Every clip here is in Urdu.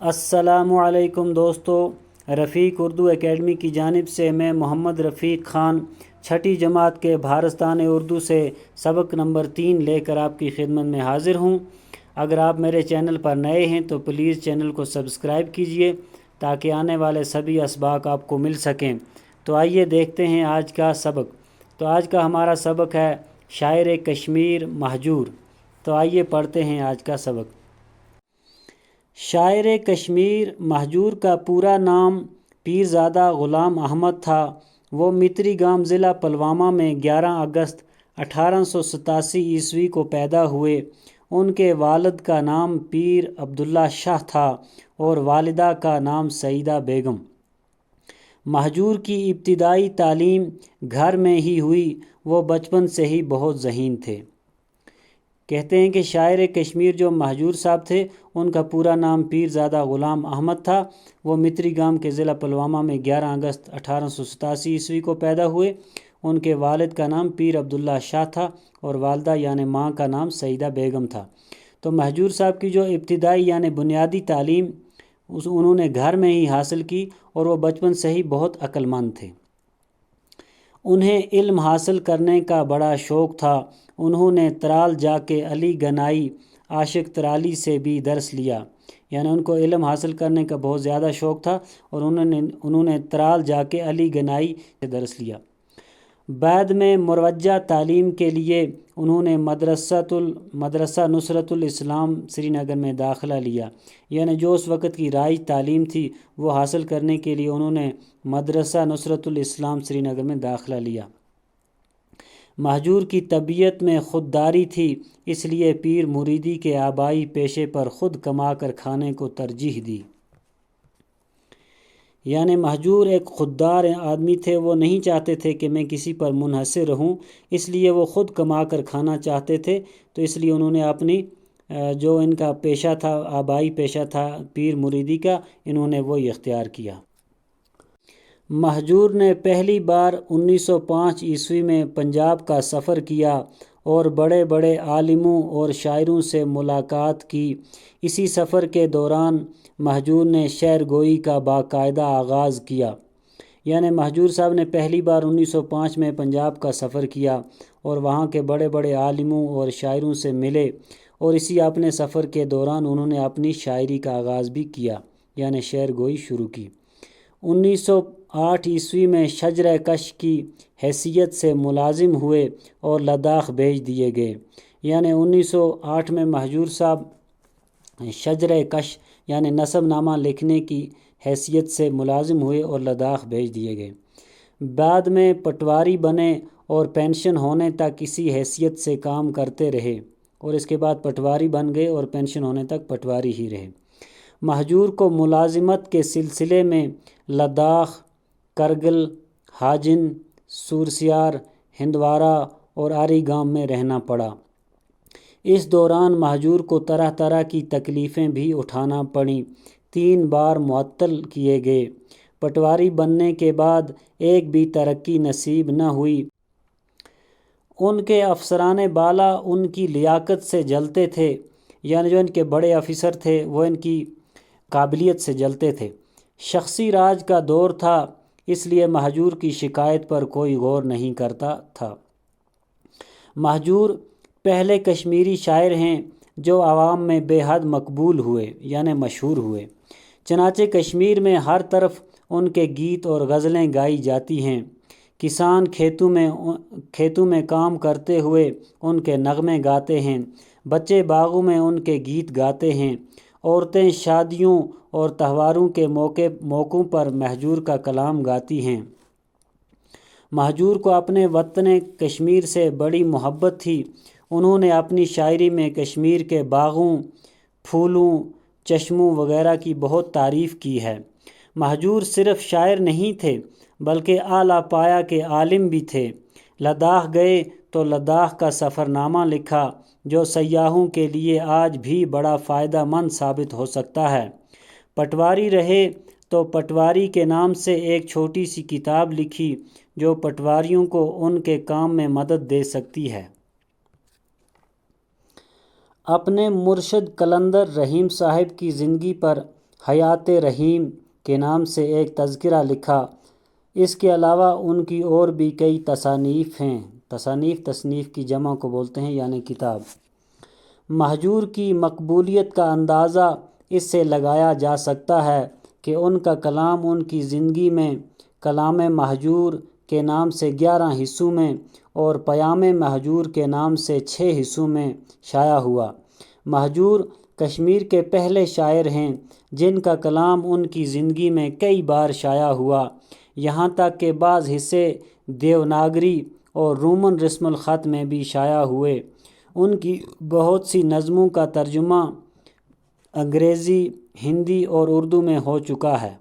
السلام علیکم دوستو، رفیق اردو اکیڈمی کی جانب سے میں محمد رفیق خان چھٹی جماعت کے بھارستان اردو سے سبق نمبر 3 لے کر آپ کی خدمت میں حاضر ہوں۔ اگر آپ میرے چینل پر نئے ہیں تو پلیز چینل کو سبسکرائب کیجئے تاکہ آنے والے سبھی اسباق آپ کو مل سکیں۔ تو آئیے دیکھتے ہیں آج کا سبق۔ تو آج کا ہمارا سبق ہے شاعر کشمیر مہجور۔ تو آئیے پڑھتے ہیں آج کا سبق۔ شاعر کشمیر مہجور کا پورا نام پیرزادہ غلام احمد تھا۔ وہ متری گام ضلع پلوامہ میں 11 اگست 1887 عیسوی کو پیدا ہوئے۔ ان کے والد کا نام پیر عبداللہ شاہ تھا اور والدہ کا نام سعیدہ بیگم۔ مہجور کی ابتدائی تعلیم گھر میں ہی ہوئی۔ وہ بچپن سے ہی بہت ذہین تھے۔ کہتے ہیں کہ شاعر کشمیر جو مہجور صاحب تھے ان کا پورا نام پیرزادہ غلام احمد تھا۔ وہ متری گام کے ضلع پلوامہ میں 11 اگست 1887 عیسوی کو پیدا ہوئے۔ ان کے والد کا نام پیر عبداللہ شاہ تھا اور والدہ یعنی ماں کا نام سعیدہ بیگم تھا۔ تو مہجور صاحب کی جو ابتدائی یعنی بنیادی تعلیم انہوں نے گھر میں ہی حاصل کی اور وہ بچپن سے ہی بہت عقل مند تھے۔ انہیں علم حاصل کرنے کا بڑا شوق تھا۔ انہوں نے ترال جا کے علی گنائی عاشق ترالی سے بھی درس لیا، یعنی ان کو علم حاصل کرنے کا بہت زیادہ شوق تھا اور انہوں نے ترال جا کے علی گنائی سے درس لیا۔ بعد میں مروجہ تعلیم کے لیے انہوں نے مدرسہ نصرت الاسلام سری نگر میں داخلہ لیا، یعنی جو اس وقت کی رائج تعلیم تھی وہ حاصل کرنے کے لیے انہوں نے مدرسہ نصرت الاسلام سری نگر میں داخلہ لیا۔ مہجور کی طبیعت میں خودداری تھی، اس لیے پیر مریدی کے آبائی پیشے پر خود کما کر کھانے کو ترجیح دی۔ یعنی مہجور ایک خوددار آدمی تھے، وہ نہیں چاہتے تھے کہ میں کسی پر منحصر رہوں، اس لیے وہ خود کما کر کھانا چاہتے تھے۔ تو اس لیے انہوں نے اپنی جو ان کا پیشہ تھا، آبائی پیشہ تھا پیر مریدی کا، انہوں نے وہی اختیار کیا۔ مہجور نے پہلی بار 1905 عیسوی میں پنجاب کا سفر کیا اور بڑے بڑے عالموں اور شاعروں سے ملاقات کی۔ اسی سفر کے دوران مہجور نے شعر گوئی کا باقاعدہ آغاز کیا۔ یعنی مہجور صاحب نے پہلی بار 1905 میں پنجاب کا سفر کیا اور وہاں کے بڑے بڑے عالموں اور شاعروں سے ملے، اور اسی اپنے سفر کے دوران انہوں نے اپنی شاعری کا آغاز بھی کیا، یعنی شعر گوئی شروع کی۔ 1908 عیسوی میں شجرہ کش کی حیثیت سے ملازم ہوئے اور لداخ بھیج دیے گئے۔ یعنی 1908 میں مہجور صاحب شجرہ کش یعنی نسب نامہ لکھنے کی حیثیت سے ملازم ہوئے اور لداخ بھیج دیے گئے۔ بعد میں پٹواری بنے اور پینشن ہونے تک اسی حیثیت سے کام کرتے رہے، اور اس کے بعد پٹواری بن گئے اور پینشن ہونے تک پٹواری ہی رہے۔ مہجور کو ملازمت کے سلسلے میں لداخ، کرگل، ہاجن، سورسیار، ہندوارہ اور آری گام میں رہنا پڑا۔ اس دوران مہجور کو طرح طرح کی تکلیفیں بھی اٹھانا پڑیں۔ 3 بار معطل کیے گئے۔ پٹواری بننے کے بعد ایک بھی ترقی نصیب نہ ہوئی۔ ان کے افسران بالا ان کی لیاقت سے جلتے تھے، یعنی جو ان کے بڑے افسر تھے وہ ان کی قابلیت سے جلتے تھے۔ شخصی راج کا دور تھا، اس لیے مہجور کی شکایت پر کوئی غور نہیں کرتا تھا۔ مہجور پہلے کشمیری شاعر ہیں جو عوام میں بے حد مقبول ہوئے، یعنی مشہور ہوئے۔ چنانچہ کشمیر میں ہر طرف ان کے گیت اور غزلیں گائی جاتی ہیں۔ کسان کھیتوں میں کام کرتے ہوئے ان کے نغمے گاتے ہیں، بچے باغوں میں ان کے گیت گاتے ہیں، عورتیں شادیوں اور تہواروں کے موقعوں پر مہجور کا کلام گاتی ہیں۔ مہجور کو اپنے وطن کشمیر سے بڑی محبت تھی۔ انہوں نے اپنی شاعری میں کشمیر کے باغوں، پھولوں، چشموں وغیرہ کی بہت تعریف کی ہے۔ مہجور صرف شاعر نہیں تھے بلکہ اعلیٰ پایہ کے عالم بھی تھے۔ لداخ گئے تو لداخ کا سفر نامہ لکھا جو سیاحوں کے لیے آج بھی بڑا فائدہ مند ثابت ہو سکتا ہے۔ پٹواری رہے تو پٹواری کے نام سے ایک چھوٹی سی کتاب لکھی جو پٹواریوں کو ان کے کام میں مدد دے سکتی ہے۔ اپنے مرشد قلندر رحیم صاحب کی زندگی پر حیات رحیم کے نام سے ایک تذکرہ لکھا۔ اس کے علاوہ ان کی اور بھی کئی تصانیف ہیں۔ تصنیف کی جمع کو بولتے ہیں یعنی کتاب۔ مہجور کی مقبولیت کا اندازہ اس سے لگایا جا سکتا ہے کہ ان کا کلام ان کی زندگی میں کلام مہجور کے نام سے 11 حصوں میں اور پیام مہجور کے نام سے 6 حصوں میں شائع ہوا۔ مہجور کشمیر کے پہلے شاعر ہیں جن کا کلام ان کی زندگی میں کئی بار شائع ہوا، یہاں تک کہ بعض حصے دیوناگری اور رومن رسم الخط میں بھی شائع ہوئے۔ ان کی بہت سی نظموں کا ترجمہ انگریزی، ہندی اور اردو میں ہو چکا ہے۔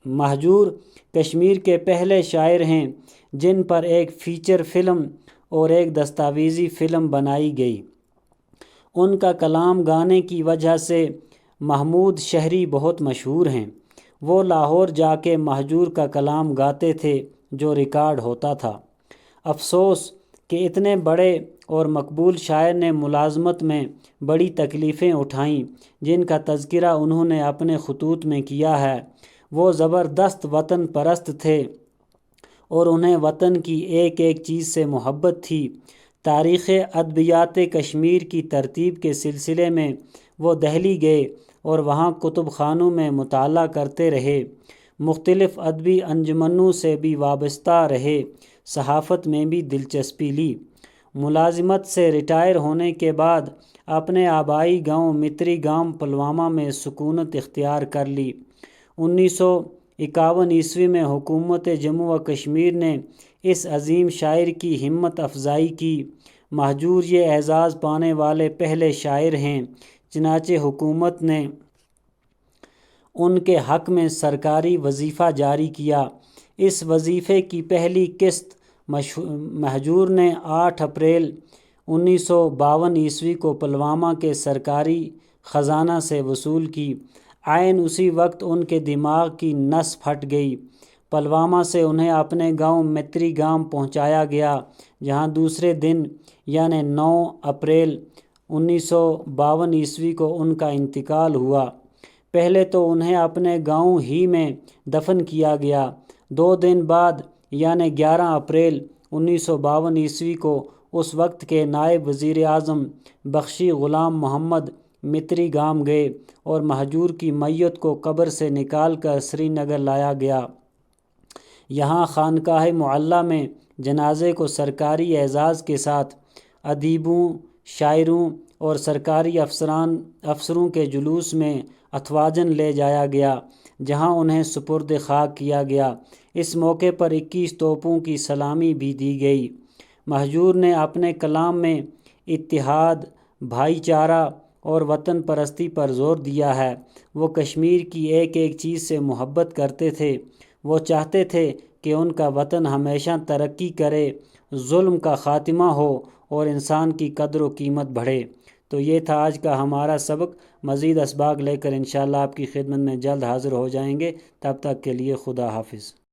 مہجور کشمیر کے پہلے شاعر ہیں جن پر ایک فیچر فلم اور ایک دستاویزی فلم بنائی گئی۔ ان کا کلام گانے کی وجہ سے محمود شہری بہت مشہور ہیں۔ وہ لاہور جا کے مہجور کا کلام گاتے تھے جو ریکارڈ ہوتا تھا۔ افسوس کہ اتنے بڑے اور مقبول شاعر نے ملازمت میں بڑی تکلیفیں اٹھائیں جن کا تذکرہ انہوں نے اپنے خطوط میں کیا ہے۔ وہ زبردست وطن پرست تھے اور انہیں وطن کی ایک ایک چیز سے محبت تھی۔ تاریخ ادبیات کشمیر کی ترتیب کے سلسلے میں وہ دہلی گئے اور وہاں کتب خانوں میں مطالعہ کرتے رہے۔ مختلف ادبی انجمنوں سے بھی وابستہ رہے، صحافت میں بھی دلچسپی لی۔ ملازمت سے ریٹائر ہونے کے بعد اپنے آبائی گاؤں متری گام پلوامہ میں سکونت اختیار کر لی۔ 1951 عیسوی میں حکومت جموں و کشمیر نے اس عظیم شاعر کی ہمت افزائی کی۔ مہجور یہ اعزاز پانے والے پہلے شاعر ہیں، چنانچہ حکومت نے ان کے حق میں سرکاری وظیفہ جاری کیا۔ اس وظیفے کی پہلی قسط مہجور نے 8 اپریل 1952 عیسوی کو پلوامہ کے سرکاری خزانہ سے وصول کی۔ عین اسی وقت ان کے دماغ کی نس پھٹ گئی۔ پلوامہ سے انہیں اپنے گاؤں متری گام پہنچایا گیا جہاں دوسرے دن یعنی 9 اپریل 1952 عیسوی کو ان کا انتقال ہوا۔ پہلے تو انہیں اپنے گاؤں ہی میں دفن کیا گیا۔ 2 دن بعد یعنی 11 اپریل 1952 عیسوی کو اس وقت کے نائب وزیر اعظم بخشی غلام محمد متری گام گئے اور مہجور کی میت کو قبر سے نکال کر سری نگر لایا گیا۔ یہاں خانقاہ معلیٰ میں جنازے کو سرکاری اعزاز کے ساتھ ادیبوں، شاعروں اور سرکاری افسروں کے جلوس میں افواجاً لے جایا گیا جہاں انہیں سپرد خاک کیا گیا۔ اس موقع پر 21 توپوں کی سلامی بھی دی گئی۔ مہجور نے اپنے کلام میں اتحاد، بھائی چارہ اور وطن پرستی پر زور دیا ہے۔ وہ کشمیر کی ایک ایک چیز سے محبت کرتے تھے۔ وہ چاہتے تھے کہ ان کا وطن ہمیشہ ترقی کرے، ظلم کا خاتمہ ہو اور انسان کی قدر و قیمت بڑھے۔ تو یہ تھا آج کا ہمارا سبق۔ مزید اسباق لے کر انشاءاللہ آپ کی خدمت میں جلد حاضر ہو جائیں گے۔ تب تک کے لیے خدا حافظ۔